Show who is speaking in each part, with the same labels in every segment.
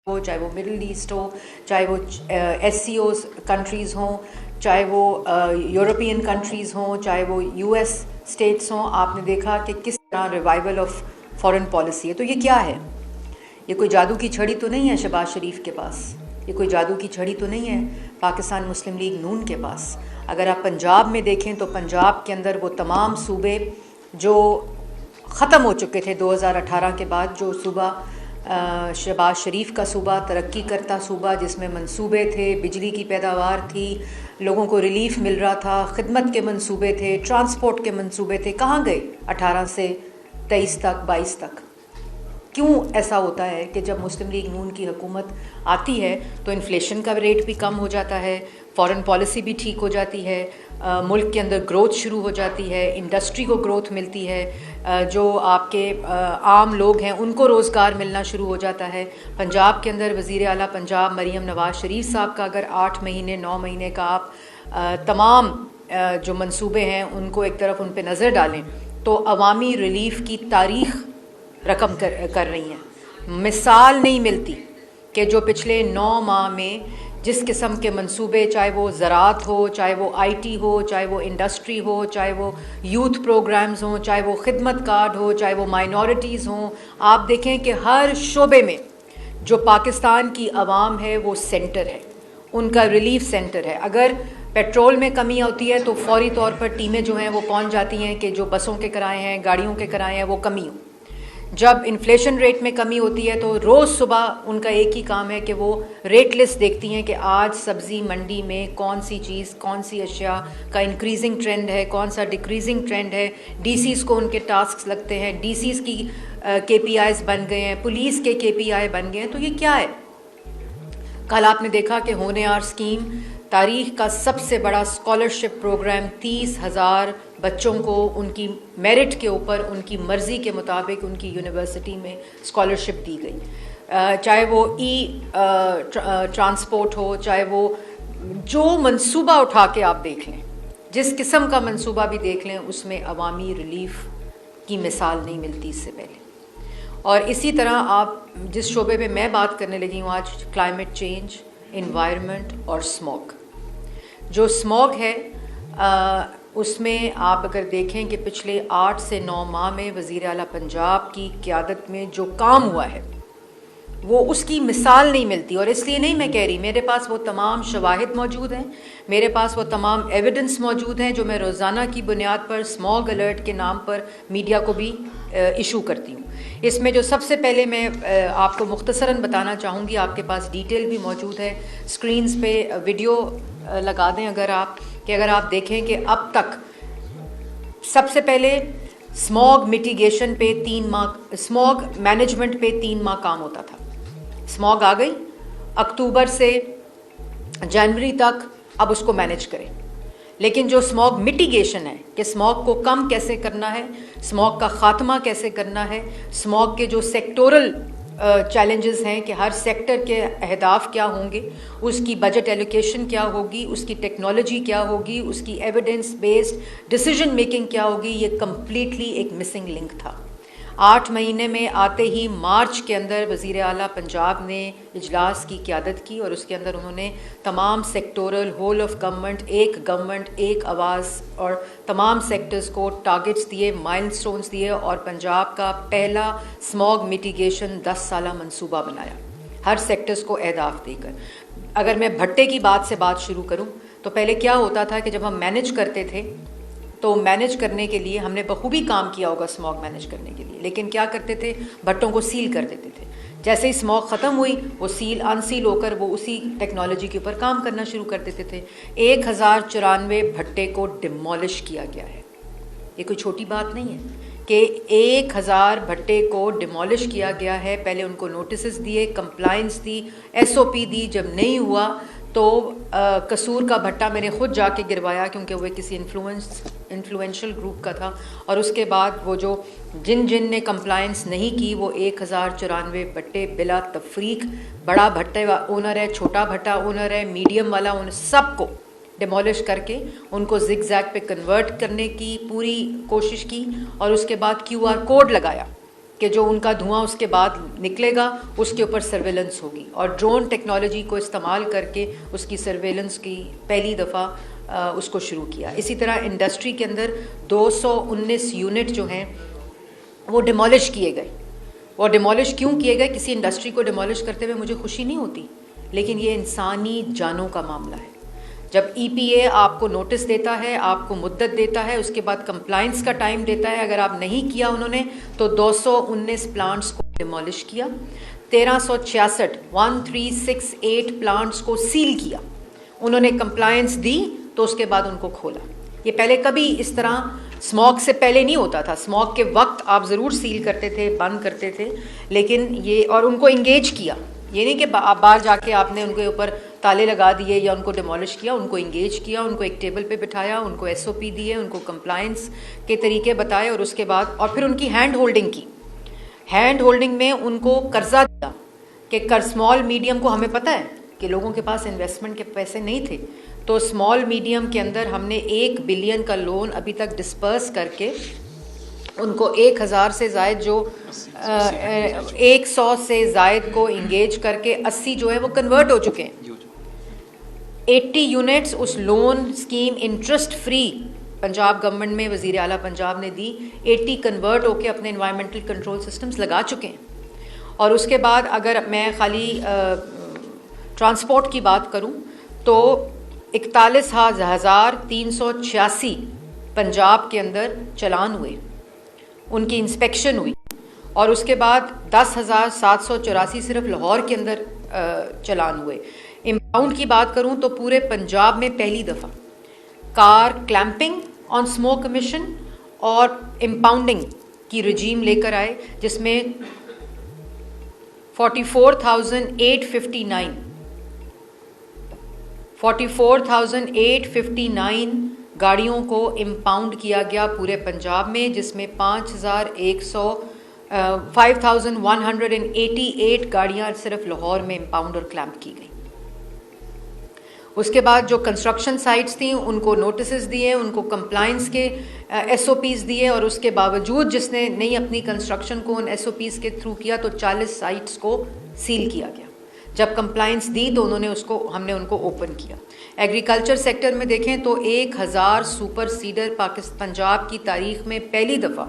Speaker 1: हो, चाहे वो मिडिल ईस्ट हो, चाहे वो SCO कंट्रीज़ हों, चाहे वो यूरोपियन कंट्रीज़ हों, चाहे वो US स्टेट्स हों, आपने देखा कि किस तरह रिवाइवल ऑफ फॉरेन पॉलिसी है। तो ये क्या है? ये कोई जादू की छड़ी तो नहीं है शहबाज शरीफ के पास, ये कोई जादू की छड़ी तो नहीं है पाकिस्तान मुस्लिम लीग नून के पास। अगर आप पंजाब में देखें तो पंजाब के अंदर वो तमाम सूबे जो ख़त्म हो चुके थे 2018 के बाद, जो सूबा शहबाज शरीफ का सूबा, तरक्की करता सूबा जिसमें मंसूबे थे, बिजली की पैदावार थी, लोगों को रिलीफ मिल रहा था, खिदमत के मंसूबे थे, ट्रांसपोर्ट के मंसूबे थे, कहाँ गए 18 से 23 तक 22 तक? क्यों ऐसा होता है कि जब मुस्लिम लीग नून की हुकूमत आती है तो इन्फ्लेशन का रेट भी कम हो जाता है, फॉरेन पॉलिसी भी ठीक हो जाती है, मुल्क के अंदर ग्रोथ शुरू हो जाती है, इंडस्ट्री को ग्रोथ मिलती है, जो आपके आम लोग हैं उनको रोज़गार मिलना शुरू हो जाता है। पंजाब के अंदर वज़ीर आला पंजाब मरीम नवाज़ शरीफ साहब का अगर 8 महीने 9 महीने का आप तमाम जो मंसूबे हैं उनको एक तरफ उन पर नज़र डालें तो अवामी रिलीफ की तारीख़ रकम कर रही हैं। मिसाल नहीं मिलती कि जो पिछले 9 माह में जिस किस्म के मंसूबे, चाहे वो ज़राअत हो, चाहे वो IT हो, चाहे वो इंडस्ट्री हो, चाहे वो यूथ प्रोग्राम्स हों, चाहे वो खिदमत कार्ड हो, चाहे वो माइनॉरिटीज़ हों, आप देखें कि हर शोबे में जो पाकिस्तान की आवाम है वो सेंटर है, उनका रिलीफ सेंटर है। अगर पेट्रोल में कमी होती है तो फौरी तौर पर टीमें जो हैं वो पहुंच जाती हैं कि जो बसों के किराए हैं, गाड़ियों के किराए हैं, वो कमी हो। जब इन्फ्लेशन रेट में कमी होती है तो रोज़ सुबह उनका एक ही काम है कि वो रेट लिस्ट देखती हैं कि आज सब्ज़ी मंडी में कौन सी चीज़, कौन सी अशिया का इंक्रीजिंग ट्रेंड है, कौन सा डिक्रीजिंग ट्रेंड है। DCs को उनके टास्क लगते हैं, DCs की KPIs बन गए हैं, पुलिस के KPI बन गए हैं। तो ये क्या है? कल आपने देखा कि होनहार स्कीम तारीख़ का सबसे बड़ा स्कॉलरशिप प्रोग्राम, 30,000 बच्चों को उनकी मेरिट के ऊपर, उनकी मर्ज़ी के मुताबिक उनकी यूनिवर्सिटी में स्कॉलरशिप दी गई। चाहे वो ट्रांसपोर्ट हो, चाहे वो जो मंसूबा उठा के आप देख लें, जिस किस्म का मंसूबा भी देख लें, उसमें अवामी रिलीफ की मिसाल नहीं मिलती इससे पहले। और इसी तरह आप जिस शोबे पे मैं बात करने लगी हूँ आज, क्लाइमेट चेंज, इन्वायरमेंट और स्मॉग। जो स्मॉग है उसमें आप अगर देखें कि पिछले 8 से 9 माह में वज़ीर आला पंजाब की क़यादत में जो काम हुआ है वो उसकी मिसाल नहीं मिलती। और इसलिए नहीं मैं कह रही, मेरे पास वो तमाम शवाहिद मौजूद हैं, मेरे पास वो तमाम एविडेंस मौजूद हैं जो मैं रोज़ाना की बुनियाद पर स्मॉग अलर्ट के नाम पर मीडिया को भी इशू करती हूँ। इसमें जो सबसे पहले मैं आपको मुख्तसरन बताना चाहूँगी, आपके पास डिटेल भी मौजूद है, स्क्रीन्स पे वीडियो लगा दें अगर आप, कि अगर आप देखें कि अब तक सबसे पहले स्मॉग मिटिगेशन पे 3 माह, स्मॉग मैनेजमेंट पे 3 माह काम होता था। स्मॉग आ गई, अक्टूबर से जनवरी तक अब उसको मैनेज करें। लेकिन जो स्मॉग मिटिगेशन है कि स्मॉग को कम कैसे करना है, स्मॉग का ख़ात्मा कैसे करना है, स्मॉग के जो सेक्टोरल चैलेंजेस हैं कि हर सेक्टर के अहदाफ क्या होंगे, उसकी बजट एलोकेशन क्या होगी, उसकी टेक्नोलॉजी क्या होगी, उसकी एविडेंस बेस्ड डिसीजन मेकिंग क्या होगी, ये कम्प्लीटली एक मिसिंग लिंक था। 8 महीने में आते ही मार्च के अंदर वज़ीर आला पंजाब ने इजलास की क़यादत की और उसके अंदर उन्होंने तमाम सेक्टोरल, होल ऑफ गवर्नमेंट एक आवाज़ और तमाम सेक्टर्स को टारगेट्स दिए, माइलस्टोन्स दिए और पंजाब का पहला स्मॉग मिटिगेशन 10 साला मंसूबा बनाया, हर सेक्टर्स को अहदाफ देकर। अगर मैं भट्टे की बात से बात शुरू करूँ तो पहले क्या होता था कि जब हम मैनेज करते थे तो मैनेज करने के लिए हमने बखूबी काम किया होगा स्मॉग मैनेज करने के लिए, लेकिन क्या करते थे, भट्टों को सील कर देते थे। जैसे ही स्मॉग ख़त्म हुई वो सील अनसील होकर वो उसी टेक्नोलॉजी के ऊपर काम करना शुरू कर देते थे। 1094 भट्टे को डिमोलिश किया गया है। ये कोई छोटी बात नहीं है कि 1000 भट्टे को डिमोलिश किया गया है। पहले उनको नोटिस दिए, कंप्लाइंस दी, SOP दी, जब नहीं हुआ तो कसूर का भट्टा मैंने ख़ुद जाके गिरवाया क्योंकि वो किसी इन्फ्लुएंशियल ग्रुप का था। और उसके बाद वो जो जिन ने कंप्लायंस नहीं की वो 1094 भट्टे बिला तफरीक, बड़ा भट्टे ओनर है, छोटा भट्टा ओनर है, मीडियम वाला ओनर, सबको डिमोलिश करके उनको जिग-जैग पे कन्वर्ट करने की पूरी कोशिश की और उसके बाद QR कोड लगाया कि जो उनका धुआं उसके बाद निकलेगा उसके ऊपर सर्वेलेंस होगी, और ड्रोन टेक्नोलॉजी को इस्तेमाल करके उसकी सर्वेलेंस की पहली दफ़ा उसको शुरू किया। इसी तरह इंडस्ट्री के अंदर 219 यूनिट जो हैं वो डिमोलिश किए गए। और डिमोलिश क्यों किए गए? किसी इंडस्ट्री को डिमोलिश करते हुए मुझे खुशी नहीं होती, लेकिन ये इंसानी जानों का मामला है। जब EPA आपको नोटिस देता है, आपको मुद्दत देता है, उसके बाद कंप्लाइंस का टाइम देता है, अगर आप नहीं किया उन्होंने तो 219 प्लांट्स को डिमोलिश किया, 1368 प्लांट्स को सील किया। उन्होंने कंप्लाइंस दी तो उसके बाद उनको खोला। ये पहले कभी इस तरह स्मॉग से पहले नहीं होता था। स्मॉग के वक्त आप ज़रूर सील करते थे, बंद करते थे, लेकिन ये और उनको इंगेज किया। ये नहीं कि आप बाहर जाके आपने उनके ऊपर ताले लगा दिए या उनको डिमोलिश किया, उनको इंगेज किया, उनको एक टेबल पे बिठाया, उनको SOP दिए, उनको कंप्लाइंस के तरीके बताए, और उसके बाद और फिर उनकी हैंड होल्डिंग की। हैंड होल्डिंग में उनको कर्जा दिया कि स्मॉल मीडियम को, हमें पता है कि लोगों के पास इन्वेस्टमेंट के पैसे नहीं थे, तो स्मॉल मीडियम के अंदर हमने 1 बिलियन का लोन अभी तक डिस्पर्स करके उनको 1000 से ज़ायद 100 से ज़ायद को इंगेज करके 80 जो है वो कन्वर्ट हो चुके हैं। 80 यूनिट्स उस loan scheme interest free Punjab government में वज़ीर आला पंजाब ने दी, 80 कन्वर्ट होके अपने इन्वायरमेंटल कंट्रोल सिस्टम्स लगा चुके हैं। और उसके बाद अगर मैं खाली ट्रांसपोर्ट की बात करूं तो 41,386 पंजाब के अंदर चलान हुए, उनकी इंस्पेक्शन हुई, और उसके बाद 10,784 सिर्फ लाहौर के अंदर चलान हुए। इम्पाउंड की बात करूं तो पूरे पंजाब में पहली दफ़ा car clamping on smoke emission और इम्पाउंडिंग की रजीम लेकर आए, जिसमें 44,859 गाड़ियों को इम्पाउंड किया गया पूरे पंजाब में, जिसमें 5,188 गाड़ियाँ सिर्फ लाहौर में इम्पाउंड और क्लैंप की गई। उसके बाद जो कंस्ट्रक्शन साइट्स थी उनको नोटिस दिए, उनको कंप्लाइंस के SOPs दिए, और उसके बावजूद जिसने नहीं अपनी कंस्ट्रक्शन को उन SOPs के थ्रू किया तो 40 साइट्स को सील किया गया। जब कंप्लाइंस दी तो हमने उनको ओपन किया। एग्रीकल्चर सेक्टर में देखें तो 1000 सुपर सीडर पंजाब की तारीख में पहली दफ़ा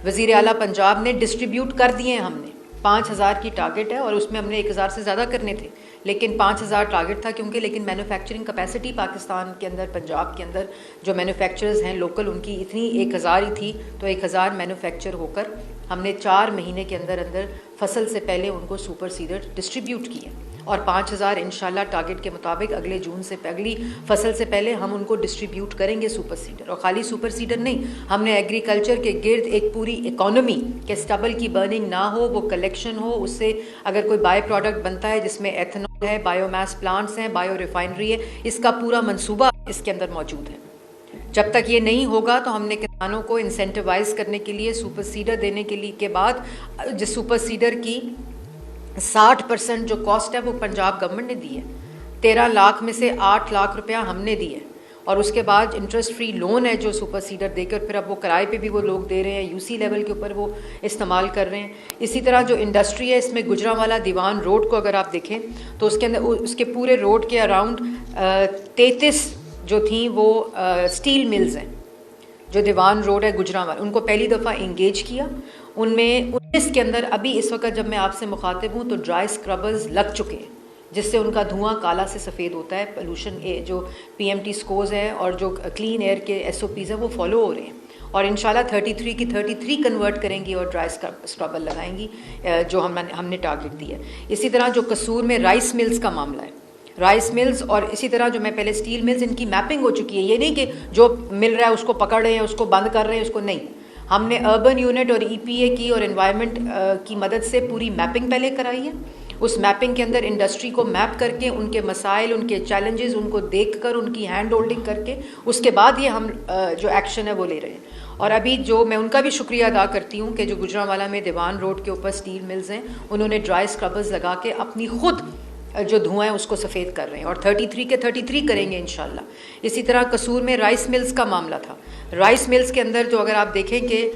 Speaker 1: वज़ीर आला पंजाब ने डिस्ट्रीब्यूट कर दिए हैं। हमने 5000 की टारगेट है और उसमें हमने 1000 से ज़्यादा करने थे, लेकिन 5000 टारगेट था क्योंकि लेकिन मैन्युफैक्चरिंग कैपेसिटी पाकिस्तान के अंदर, पंजाब के अंदर जो मैन्युफैक्चरर्स हैं लोकल, उनकी इतनी 1000 ही थी, तो 1000 मैन्युफैक्चर होकर हमने 4 महीने के अंदर अंदर फसल से पहले उनको सुपर सीडर डिस्ट्रीब्यूट किए, और 5000 इंशाल्लाह टारगेट के मुताबिक अगले जून से अगली फसल से पहले हम उनको डिस्ट्रीब्यूट करेंगे सुपर सीडर। और खाली सुपर सीडर नहीं, हमने एग्रीकल्चर के गिर्द एक पूरी इकोनॉमी के स्टबल की बर्निंग ना हो, वो कलेक्शन हो, उससे अगर कोई बाय प्रोडक्ट बनता है जिसमें एथेनॉल है, बायोमास प्लांट्स हैं, बायो रिफाइनरी है, इसका पूरा मंसूबा इसके अंदर मौजूद है। जब तक ये नहीं होगा तो हमने किसानों को इंसेंटिवाइज करने के लिए सुपर सीडर देने के लिए के बाद जिस सुपर सीडर की 60% जो कॉस्ट है वो पंजाब गवर्नमेंट ने दी है। 13 लाख में से 8 लाख रुपया हमने दिए, और उसके बाद इंटरेस्ट फ्री लोन है जो सुपर सीडर देकर फिर अब वो किराए पे भी वो लोग दे रहे हैं, UC लेवल के ऊपर वो इस्तेमाल कर रहे हैं। इसी तरह जो इंडस्ट्री है इसमें गुजरांवाला दीवान रोड को अगर आप देखें तो उसके अंदर उसके पूरे रोड के अराउंड 33 जो थी वो स्टील मिल्स हैं। जो दीवान रोड है गुजरांवाला, उनको पहली दफ़ा इंगेज किया। उनमें 19 के अंदर अभी इस वक्त जब मैं आपसे मुखातिब हूँ तो ड्राई स्क्रबर्स लग चुके हैं, जिससे उनका धुआं काला से सफ़ेद होता है। पोल्यूशन जो PMT स्कोर्स हैं और जो क्लीन एयर के SOPs हैं वो फॉलो हो रहे हैं, और इंशाल्लाह 33 की 33 कन्वर्ट करेंगी और ड्राई स्क्रबर लगाएंगी जो हमने टारगेट दिया है। इसी तरह जो कसूर में राइस मिल्स का मामला है, राइस मिल्स और इसी तरह जो मैं पहले स्टील मिल्स, इनकी मैपिंग हो चुकी है। ये नहीं कि जो मिल रहा है उसको पकड़ रहे हैं, उसको बंद कर रहे हैं, उसको नहीं। हमने अर्बन यूनिट और EPA की और एनवायरनमेंट की मदद से पूरी मैपिंग पहले कराई है। उस मैपिंग के अंदर इंडस्ट्री को मैप करके उनके मसाइल, उनके चैलेंजेस, उनको देखकर उनकी हैंड होल्डिंग करके उसके बाद ये हम जो एक्शन है वो ले रहे हैं। और अभी जो मैं उनका भी शुक्रिया अदा करती हूँ कि जो गुजरांवाला में दीवान रोड के ऊपर स्टील मिल्स हैं, उन्होंने ड्राई स्क्रबर्स लगा के अपनी खुद जो धुआं है उसको सफ़ेद कर रहे हैं, और 33 के 33 करेंगे इंशाल्लाह। इसी तरह कसूर में राइस मिल्स का मामला था। राइस मिल्स के अंदर जो अगर आप देखें कि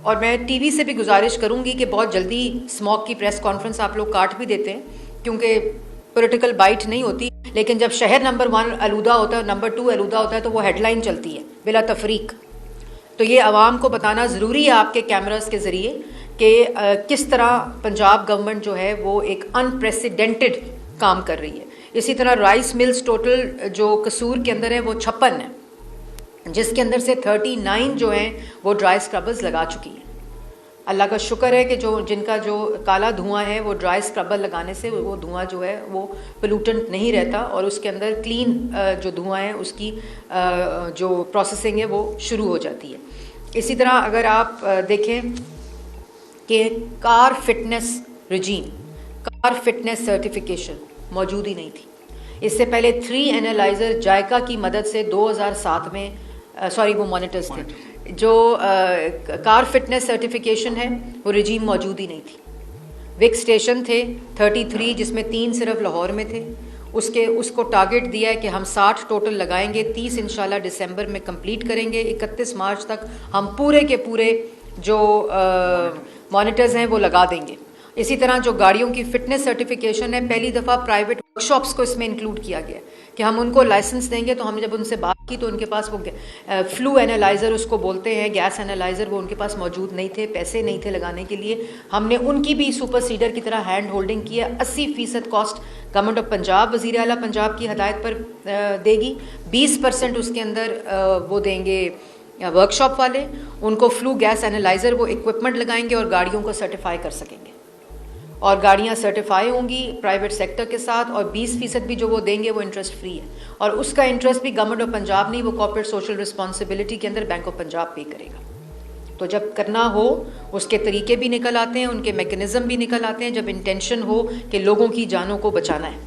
Speaker 1: और मैं टीवी से भी गुजारिश करूंगी कि बहुत जल्दी स्मॉग की प्रेस कॉन्फ्रेंस आप लोग काट भी देते हैं, क्योंकि पॉलिटिकल बाइट नहीं होती, लेकिन जब शहर नंबर 1 आलूदा होता है, नंबर 2 आलूदा होता है, तो वो हेडलाइन चलती है बिला तफरीक। तो ये आवाम को बताना ज़रूरी है आपके कैमरास के ज़रिए कि किस तरह पंजाब गवर्नमेंट जो है वो एक अनप्रेसिडेंटेड काम कर रही है। इसी तरह राइस मिल्स टोटल जो कसूर के अंदर है वो 56 है, जिसके अंदर से 39 जो हैं वो ड्राई स्क्रबर्स लगा चुकी हैं। अल्लाह का शुक्र है कि जिनका जो काला धुआं है वो ड्राई स्क्रबर लगाने से वो धुआं जो है वो पोल्यूटेंट नहीं रहता और उसके अंदर क्लीन जो धुआं है उसकी जो प्रोसेसिंग है वो शुरू हो जाती है। इसी तरह अगर आप देखें कि car fitness regime, car fitness certification मौजूद ही नहीं थी। इससे पहले 3 एनालाइज़र जायका की मदद से 2007 में वो मॉनिटर्स थे, जो कार फिटनेस सर्टिफिकेशन है वो रिजीम मौजूद ही नहीं थी। विक स्टेशन थे 33, जिसमें 3 सिर्फ लाहौर में थे। उसको टारगेट दिया है कि हम 60 टोटल लगाएंगे, 30 इंशाल्लाह दिसंबर में कंप्लीट करेंगे। 31 मार्च तक हम पूरे के पूरे जो मॉनिटर्स हैं वो लगा देंगे। इसी तरह जो गाड़ियों की फिटनेस सर्टिफिकेशन है, पहली दफ़ा प्राइवेट वर्कशॉप्स को इसमें इंक्लूड किया गया कि हम उनको लाइसेंस देंगे। तो हमने जब उनसे बात की तो उनके पास वो फ्लू एनालाइज़र उसको बोलते हैं, गैस एनालाइज़र, वो उनके पास मौजूद नहीं थे, पैसे नहीं थे लगाने के लिए। हमने उनकी भी सुपर सीडर की तरह हैंड होल्डिंग की है। 80% कॉस्ट गवर्नमेंट ऑफ पंजाब, वज़ीर आला पंजाब की हदायत पर देगी। 20% उसके अंदर वो देंगे वर्कशॉप वाले, उनको फ्लू गैस एनालाइज़र वो इक्विपमेंट लगाएंगे और गाड़ियों को सर्टिफाई कर सकेंगे और गाड़ियाँ सर्टिफाई होंगी प्राइवेट सेक्टर के साथ। और 20% भी जो वो देंगे वो इंटरेस्ट फ्री है और उसका इंटरेस्ट भी गवर्नमेंट ऑफ पंजाब नहीं, वो कॉर्पोरेट सोशल रिस्पॉन्सिबिलिटी के अंदर बैंक ऑफ पंजाब पे करेगा। तो जब करना हो उसके तरीके भी निकल आते हैं, उनके मैकेनिज़्म भी निकल आते हैं, जब इंटेंशन हो कि लोगों की जानों को बचाना है।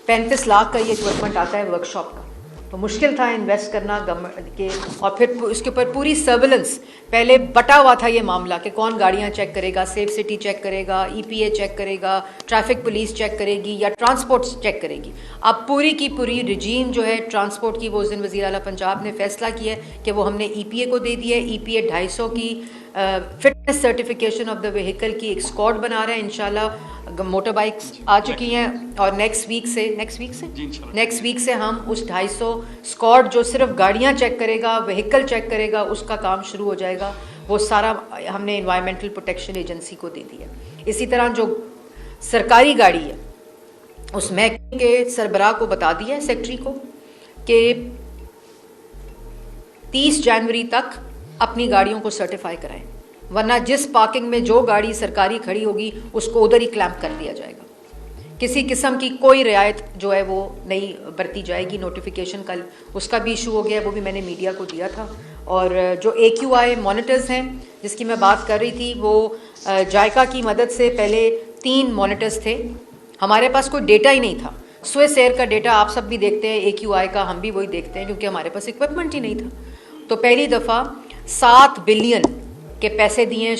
Speaker 1: 35 लाख का ये इक्विपमेंट आता है वर्कशॉप का, तो मुश्किल था इन्वेस्ट करना गवर्नमेंट के। और फिर उसके ऊपर पूरी सर्विलेंस, पहले बटा हुआ था ये मामला कि कौन गाड़ियाँ चेक करेगा, सेफ सिटी चेक करेगा, EPA चेक करेगा, ट्रैफिक पुलिस चेक करेगी या ट्रांसपोर्ट चेक करेगी। अब पूरी की पूरी रिजीम जो है ट्रांसपोर्ट की, वो उस दिन वज़ीर आला पंजाब ने फैसला किया है कि वो हमने EPA को दे दिया है। EPA 250 की fitness certification of the vehicle की एक स्क्वाड बना रहे हैं। इंशाल्लाह मोटर बाइक्स आ चुकी हैं और नेक्स्ट वीक से हम उस 250 स्क्वाड जो सिर्फ गाड़ियां चेक करेगा, व्हीकल चेक करेगा, उसका काम शुरू हो जाएगा। वो सारा हमने एनवायरमेंटल प्रोटेक्शन एजेंसी को दे दिया। इसी तरह जो सरकारी गाड़ी है उस महकमे के सरबराह को बता दिया है, सेक्रेटरी को, कि 30 जनवरी तक अपनी गाड़ियों को सर्टिफाई कराएं, वरना जिस पार्किंग में जो गाड़ी सरकारी खड़ी होगी उसको उधर ही क्लैंप कर दिया जाएगा। किसी किस्म की कोई रियायत जो है वो नहीं बरती जाएगी। नोटिफिकेशन कल उसका भी इशू हो गया, वो भी मैंने मीडिया को दिया था। और जो AQI मॉनिटर्स हैं जिसकी मैं बात कर रही थी, वो जायका की मदद से पहले 3 मॉनिटर्स थे। हमारे पास कोई डेटा ही नहीं था। स्विस एयर का डेटा आप सब भी देखते हैं, AQI का हम भी वही देखते हैं, क्योंकि हमारे पास इक्विपमेंट ही नहीं था। तो पहली दफ़ा 7 बिलियन के पैसे दिए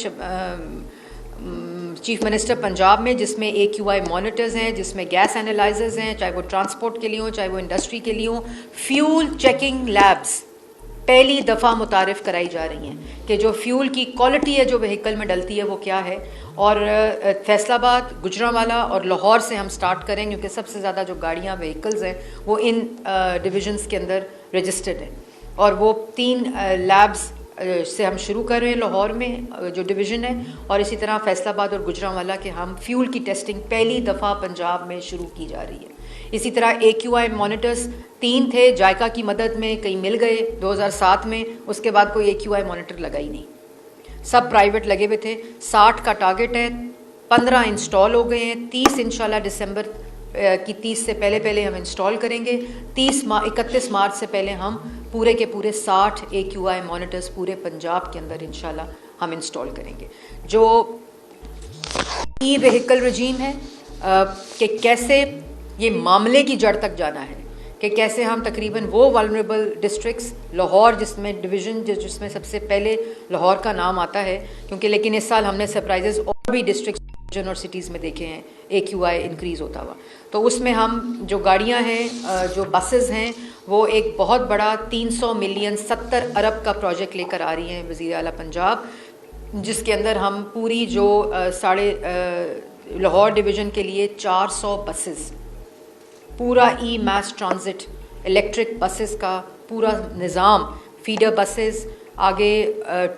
Speaker 1: चीफ मिनिस्टर पंजाब में, जिसमें AQI मॉनिटर्स हैं, जिसमें गैस एनालाइजर्स हैं, चाहे वो ट्रांसपोर्ट के लिए हो, चाहे वो इंडस्ट्री के लिए हो। फ्यूल चेकिंग लैब्स पहली दफ़ा मुतारिफ़ कराई जा रही हैं कि जो फ्यूल की क्वालिटी है जो व्हीकल में डलती है वो क्या है। और फैसलाबाद, गुजरांवाला और लाहौर से हम स्टार्ट करें, क्योंकि सबसे ज़्यादा जो गाड़ियाँ व्हीकल्स हैं वो इन डिविजन्स के अंदर रजिस्टर्ड हैं। और वो 3 लैब्स से हम शुरू कर रहे हैं लाहौर में जो डिवीज़न है, और इसी तरह फैसलाबाद और गुजरांवाला के हम फ्यूल की टेस्टिंग पहली दफ़ा पंजाब में शुरू की जा रही है। इसी तरह AQI मॉनिटर्स 3 थे, जायका की मदद में कहीं मिल गए 2007 में, उसके बाद कोई AQI मॉनिटर लगा ही नहीं, सब प्राइवेट लगे हुए थे। 60 का टारगेट है, 15 इंस्टॉल हो गए हैं। 30 इंशाल्लाह दिसंबर की 30 से पहले हम इंस्टॉल करेंगे। 31 मार्च से पहले हम पूरे के पूरे 60 AQI मॉनिटर्स पूरे पंजाब के अंदर इंशाल्लाह हम इंस्टॉल करेंगे। जो व्हीकल रजीम है कि कैसे ये मामले की जड़ तक जाना है, कि कैसे हम तकरीबन वो वल्नरेबल डिस्ट्रिक्ट्स, लाहौर जिसमें डिवीज़न जिसमें सबसे पहले लाहौर का नाम आता है, क्योंकि लेकिन इस साल हमने सरप्राइजेस और भी डिस्ट्रिक्ट और सिटीज़ में देखे हैं AQI इंक्रीज़ होता हुआ। तो उसमें हम जो गाड़ियां हैं, जो बसेस हैं, वो एक बहुत बड़ा 300 मिलियन 70 अरब का प्रोजेक्ट लेकर आ रही हैं वज़ीर आला पंजाब। जिसके अंदर हम पूरी जो लाहौर डिवीज़न के लिए 400 बसेस, पूरा ई मास ट्रांजिट इलेक्ट्रिक बसेस का पूरा निज़ाम, फीडर बसेस, आगे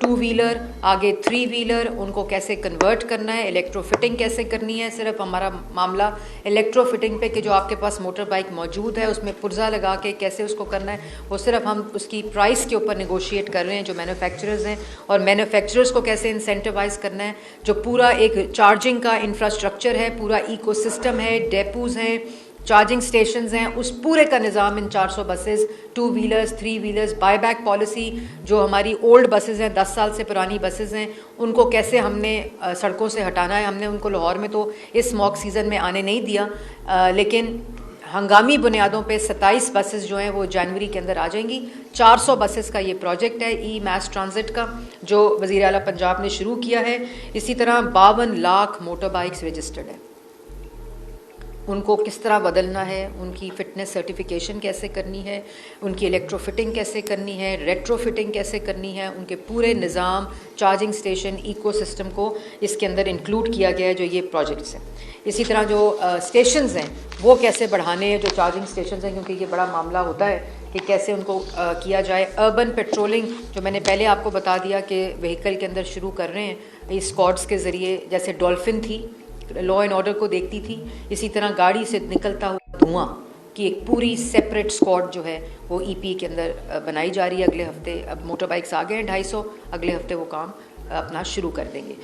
Speaker 1: 2 व्हीलर, आगे 3 व्हीलर, उनको कैसे कन्वर्ट करना है, इलेक्ट्रोफिटिंग कैसे करनी है। सिर्फ हमारा मामला इलेक्ट्रोफिटिंग पे कि जो आपके पास मोटर बाइक मौजूद है उसमें पुर्जा लगा के कैसे उसको करना है, वो सिर्फ हम उसकी प्राइस के ऊपर नेगोशिएट कर रहे हैं जो मैन्युफैक्चरर्स हैं, और मैन्युफैक्चरर्स को कैसे इंसेंटिवाइज करना है। जो पूरा एक चार्जिंग का इंफ्रास्ट्रक्चर है, पूरा इकोसिस्टम है, डेपोज हैं, चार्जिंग स्टेशंस हैं, उस पूरे का निज़ाम इन 400 buses, 2 wheelers, 3 wheelers, buyback policy, जो हमारी ओल्ड बसेस हैं, 10 साल से पुरानी बसेस हैं, उनको कैसे हमने सड़कों से हटाना है। हमने उनको लाहौर में तो इस स्मॉग सीज़न में आने नहीं दिया, लेकिन हंगामी बुनियादों पे 27 बसेस जो हैं वो जनवरी के अंदर आ जाएंगी। 400 बसेस का ये प्रोजेक्ट है ई मास ट्रांजिट का, जो वज़ीर आला पंजाब ने शुरू किया है। इसी तरह 52 लाख मोटर बाइक्स रजिस्टर्ड है, उनको किस तरह बदलना है, उनकी फ़िटनेस सर्टिफिकेशन कैसे करनी है, उनकी इलेक्ट्रोफिटिंग कैसे करनी है, रेट्रोफिटिंग कैसे करनी है, उनके पूरे निज़ाम, चार्जिंग स्टेशन, इकोसिस्टम को इसके अंदर इंक्लूड किया गया है जो ये प्रोजेक्ट्स हैं। इसी तरह जो स्टेशंस हैं वो कैसे बढ़ाने हैं, जो चार्जिंग स्टेशंस हैं, क्योंकि ये बड़ा मामला होता है कि कैसे उनको किया जाए। अर्बन पेट्रोलिंग जो मैंने पहले आपको बता दिया कि व्हीकल के अंदर शुरू कर रहे हैं इस स्क्वाड्स के ज़रिए, जैसे डॉल्फिन थी, लॉ एंड ऑर्डर को देखती थी, इसी तरह गाड़ी से निकलता हुआ धुआं की एक पूरी सेपरेट स्क्वाड जो है वो ईपी के अंदर बनाई जा रही है। अगले हफ्ते, अब मोटर बाइक्स आ गए हैं 250, अगले हफ्ते वो काम अपना शुरू कर देंगे।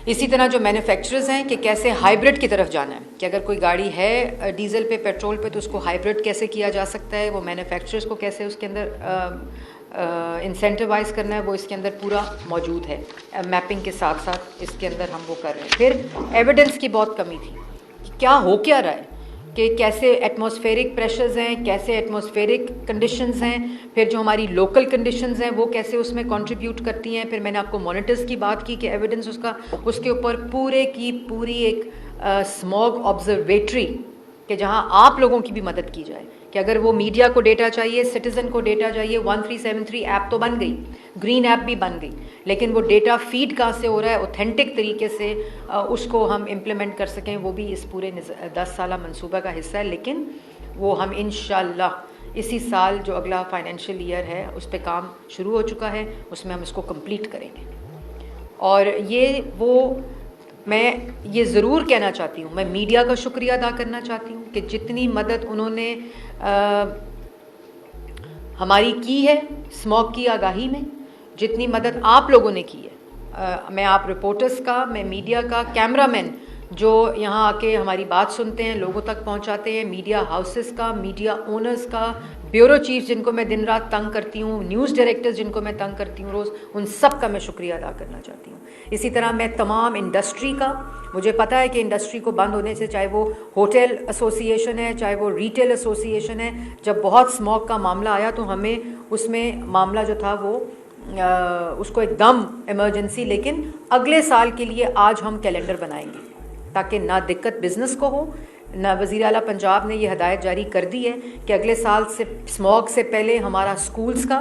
Speaker 1: इसी तरह जो मैन्युफैक्चरर्स हैं कि कैसे हाइब्रिड की तरफ जाना है, कि अगर कोई गाड़ी है डीजल पे, पेट्रोल पे, तो उसको हाइब्रिड कैसे किया जा सकता है, वो मैन्युफैक्चरर्स को कैसे उसके अंदर इंसेंटिवाइज करना है, वो इसके अंदर पूरा मौजूद है। मैपिंग के साथ साथ इसके अंदर हम वो कर रहे हैं। फिर एविडेंस की बहुत कमी थी कि क्या हो क्या रहा है, कि कैसे एटमॉस्फेरिक प्रेशर्स हैं, कैसे एटमॉस्फेरिक कंडीशंस हैं, फिर जो हमारी लोकल कंडीशंस हैं वो कैसे उसमें कंट्रीब्यूट करती हैं। फिर मैंने आपको मॉनिटर्स की बात की कि एविडेंस उसके ऊपर पूरे की पूरी एक स्मॉग ऑब्जर्वेटरी, कि जहां आप लोगों की भी मदद की जाए, कि अगर वो मीडिया को डेटा चाहिए, सिटीज़न को डेटा चाहिए, 1373 ऐप तो बन गई, ग्रीन ऐप भी बन गई, लेकिन वो डेटा फीड कहाँ से हो रहा है, ऑथेंटिक तरीके से उसको हम इम्प्लीमेंट कर सकें, वो भी इस पूरे 10 साला मंसूबा का हिस्सा है। लेकिन वो हम इंशाल्लाह इसी साल जो अगला फाइनेंशियल ईयर है उस पर काम शुरू हो चुका है, उसमें हम इसको कंप्लीट करेंगे। और मैं ये ज़रूर कहना चाहती हूँ, मैं मीडिया का शुक्रिया अदा करना चाहती हूँ कि जितनी मदद उन्होंने हमारी की है स्मॉग की आगाही में, जितनी मदद आप लोगों ने की है, मैं आप रिपोर्टर्स का, मैं मीडिया का, कैमरामैन जो यहाँ आके हमारी बात सुनते हैं, लोगों तक पहुँचाते हैं, मीडिया हाउसेस का, मीडिया ओनर्स का, ब्यूरो चीफ जिनको मैं दिन रात तंग करती हूँ, न्यूज़ डायरेक्टर्स जिनको मैं तंग करती हूँ रोज़, उन सब का मैं शुक्रिया अदा करना चाहती हूँ। इसी तरह मैं तमाम इंडस्ट्री का, मुझे पता है कि इंडस्ट्री को बंद होने से, चाहे वो होटल एसोसिएशन है, चाहे वो रिटेल एसोसिएशन है, जब बहुत स्मॉग का मामला आया तो हमें उसमें मामला जो था वो उसको एकदम इमरजेंसी, लेकिन अगले साल के लिए आज हम कैलेंडर बनाएंगे ताकि ना दिक्कत बिज़नेस को हो, ना। वज़ीर आला पंजाब ने ये हदायत जारी कर दी है कि अगले साल से स्मॉग से पहले हमारा स्कूल्स का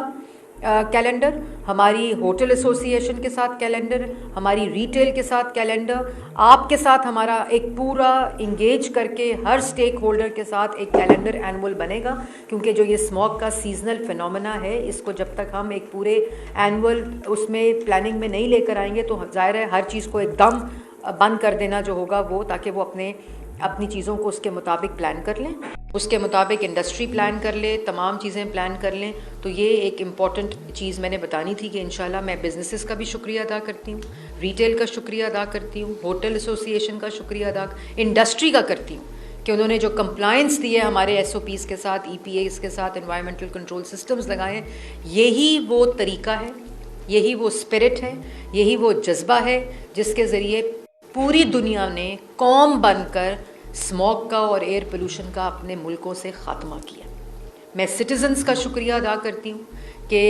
Speaker 1: कैलेंडर, हमारी होटल एसोसिएशन के साथ कैलेंडर, हमारी रिटेल के साथ कैलेंडर, आपके साथ हमारा एक पूरा इंगेज करके हर स्टेक होल्डर के साथ एक कैलेंडर एनुअल बनेगा। क्योंकि जो ये स्मॉग का सीजनल फिनोमेना है, इसको जब तक हम एक पूरे एनुअल उसमें प्लानिंग में नहीं लेकर आएंगे तो ज़ाहिर है हर चीज़ को एकदम बंद कर देना जो होगा वो, ताकि वो अपनी चीज़ों को उसके मुताबिक प्लान कर लें, उसके मुताबिक इंडस्ट्री प्लान कर ले, तमाम चीज़ें प्लान कर लें। तो ये एक इम्पॉर्टेंट चीज़ मैंने बतानी थी कि इंशाल्लाह मैं बिज़नेसेस का भी शुक्रिया अदा करती हूँ, रिटेल का शुक्रिया अदा करती हूँ, होटल एसोसिएशन का शुक्रिया अदा, इंडस्ट्री का करती हूँ कि उन्होंने जो कंप्लायंस दी है हमारे SOPs के साथ, EPAs के साथ, एनवायरमेंटल कंट्रोल सिस्टम्स लगाए हैं। यही वो तरीका है, यही वो स्पिरिट है, यही वो जज्बा है जिसके ज़रिए पूरी दुनिया ने कौम बनकर स्मॉग का और एयर पोल्यूशन का अपने मुल्कों से ख़ात्मा किया। मैं सिटीज़न्स का शुक्रिया अदा करती हूँ कि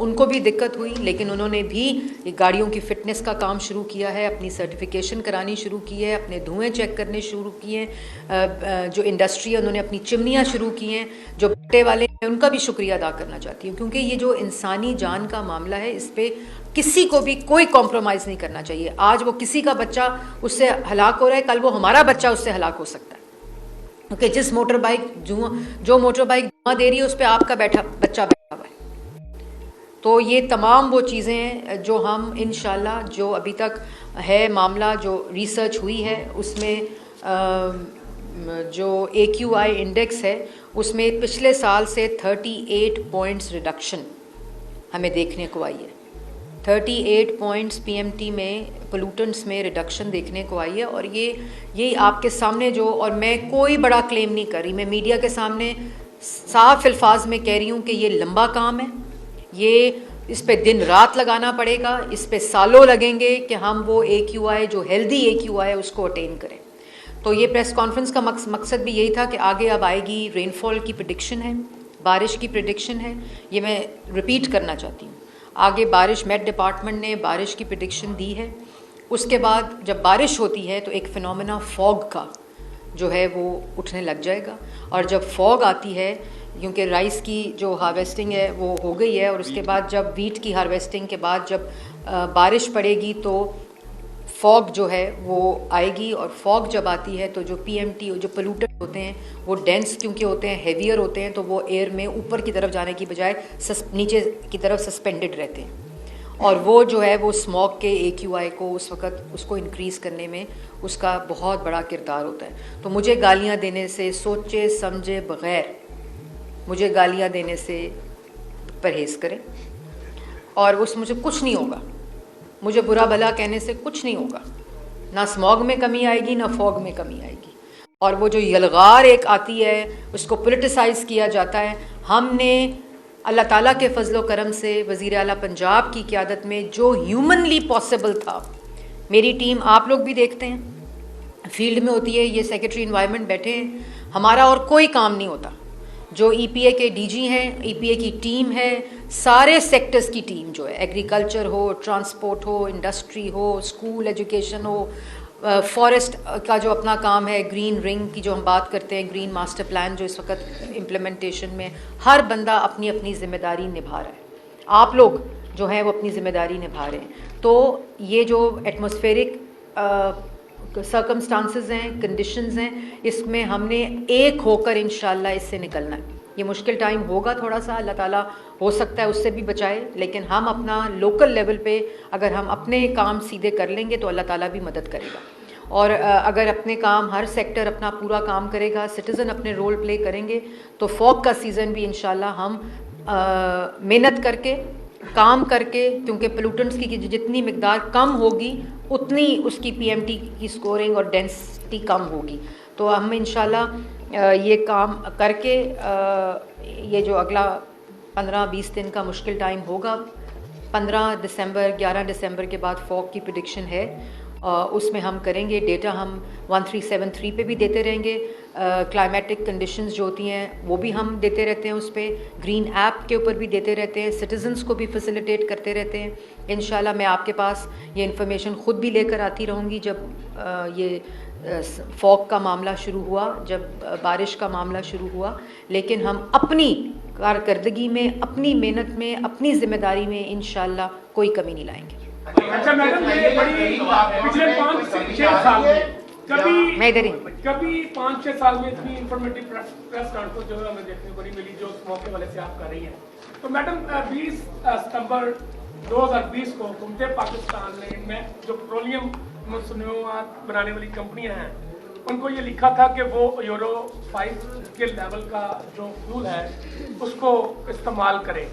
Speaker 1: उनको भी दिक्कत हुई, लेकिन उन्होंने भी गाड़ियों की फ़िटनेस का काम शुरू किया है, अपनी सर्टिफिकेशन करानी शुरू की है, अपने धुएँ चेक करने शुरू किए हैं। जो इंडस्ट्री है उन्होंने अपनी चिमनियाँ शुरू की हैं। जो भट्टे वाले हैं उनका भी शुक्रिया अदा करना चाहती हूँ, क्योंकि ये जो इंसानी जान का मामला है इस पर किसी को भी कोई कॉम्प्रोमाइज़ नहीं करना चाहिए। आज वो किसी का बच्चा उससे हलाक हो रहा है, कल वो हमारा बच्चा उससे हलाक हो सकता है, क्योंकि जिस मोटर बाइक जो मोटर बाइक धुआं दे रही है उस पर आपका बच्चा बैठा हुआ है। तो ये तमाम वो चीज़ें हैं जो हम इंशाल्लाह, जो अभी तक है मामला, जो रिसर्च हुई है उसमें जो AQI इंडेक्स है उसमें पिछले साल से 38 पॉइंट्स रिडक्शन हमें देखने को आई है। 38 पॉइंट्स PMT में पोल्यूटेंट्स में रिडक्शन देखने को आई है। और ये आपके सामने जो, और मैं कोई बड़ा क्लेम नहीं कर रही, मैं मीडिया के सामने साफ अल्फाज में कह रही हूँ कि ये लंबा काम है, ये इस पे दिन रात लगाना पड़ेगा, इस पे सालों लगेंगे कि हम वो AQI जो हेल्दी AQI है उसको अटेन करें। तो ये प्रेस कॉन्फ्रेंस का मकसद भी यही था कि आगे अब आएगी रेनफॉल की प्रेडिक्शन है, बारिश की प्रेडिक्शन है, ये मैं रिपीट करना चाहती हूँ। आगे बारिश, मेट डिपार्टमेंट ने बारिश की प्रेडिक्शन दी है। उसके बाद जब बारिश होती है तो एक फिनोमेना फॉग का जो है वो उठने लग जाएगा, और जब फॉग आती है, क्योंकि राइस की जो हार्वेस्टिंग है वो हो गई है, और उसके बाद जब वीट की हार्वेस्टिंग के बाद जब बारिश पड़ेगी तो फॉग जो है वो आएगी। और फॉग जब आती है तो जो PMT जो पोल्यूटेंट होते हैं वो डेंस क्योंकि होते हैं, हेवियर होते हैं, तो वो एयर में ऊपर की तरफ जाने की बजाय नीचे की तरफ सस्पेंडेड रहते हैं, और वो जो है वो स्मॉग के AQI को उस वक़्त उसको इंक्रीज़ करने में उसका बहुत बड़ा किरदार होता है। तो मुझे गालियाँ देने से, सोचे समझे बग़ैर मुझे गालियाँ देने से परहेज़ करें, और उस मुझे कुछ नहीं होगा, मुझे बुरा भला कहने से कुछ नहीं होगा, ना स्मॉग में कमी आएगी ना फॉग में कमी आएगी। और वो जो यलगार एक आती है उसको पोलिटिसाइज़ किया जाता है। हमने अल्लाह ताला के फजलो करम से वज़ीर आला पंजाब की क़यादत में जो ह्यूमनली पॉसिबल था, मेरी टीम आप लोग भी देखते हैं फील्ड में होती है, ये सेक्रेटरी इन्वायरमेंट बैठे हैं, हमारा और कोई काम नहीं होता। जो EPA के DG हैं, EPA की टीम है, सारे सेक्टर्स की टीम जो है, एग्रीकल्चर हो, ट्रांसपोर्ट हो, इंडस्ट्री हो, स्कूल एजुकेशन हो, फॉरेस्ट का जो अपना काम है, ग्रीन रिंग की जो हम बात करते हैं, ग्रीन मास्टर प्लान जो इस वक्त इम्प्लीमेंटेशन में, हर बंदा अपनी अपनी ज़िम्मेदारी निभा रहा है। आप लोग जो हैं वो अपनी ज़िम्मेदारी निभा रहे हैं। तो ये जो एटमॉस्फेरिक सर्कमस्टांसेस हैं, कंडीशंस हैं, इसमें हमने एक होकर इंशाल्लाह इससे निकलना है। ये मुश्किल टाइम होगा थोड़ा सा, अल्लाह ताला हो सकता है उससे भी बचाए, लेकिन हम अपना लोकल लेवल पे अगर हम अपने काम सीधे कर लेंगे तो अल्लाह ताला भी मदद करेगा। और अगर अपने काम, हर सेक्टर अपना पूरा काम करेगा, सिटीज़न अपने रोल प्ले करेंगे, तो फॉग का सीज़न भी इंशाल्लाह हम मेहनत करके, काम करके, क्योंकि पोल्यूटेंट्स की जितनी मिकदार कम होगी उतनी उसकी PMT की स्कोरिंग और डेंसिटी कम होगी। तो हम इंशाल्लाह ये काम करके ये जो अगला 15-20 दिन का मुश्किल टाइम होगा, 15 दिसंबर 11 दिसंबर के बाद फॉग की प्रेडिक्शन है, उसमें हम करेंगे। डेटा हम 1373 पे भी देते रहेंगे, क्लाइमेटिक कंडीशंस जो होती हैं वो भी हम देते रहते हैं, उस पर ग्रीन ऐप के ऊपर भी देते रहते हैं, सिटीजन्स को भी फैसिलिटेट करते रहते हैं। इंशाल्लाह मैं आपके पास ये इन्फॉर्मेशन ख़ुद भी लेकर आती रहूँगी। जब ये फॉग का मामला शुरू हुआ, जब बारिश का मामला शुरू हुआ, लेकिन हम अपनी कारकर्दगी में, अपनी मेहनत में, अपनी ज़िम्मेदारी में इंशाल्लाह कोई कमी नहीं लाएंगे।
Speaker 2: अच्छा मैडम, ये बड़ी पिछले 5-6 साल में कभी 5-6 साल में इतनी इंफॉर्मेटिव प्रेस कॉन्फ्रेंस जो है हमें देखने को नहीं मिली जो उस मौके वाले से आप कर रही हैं। तो मैडम 20 सितंबर 2020 को हुकूमत पाकिस्तान ने जो पेट्रोलियम मसनूआत बनाने वाली कंपनियां हैं उनको ये लिखा था कि वो यूरो 5 के लेवल का जो फ्यूल है उसको इस्तेमाल करें,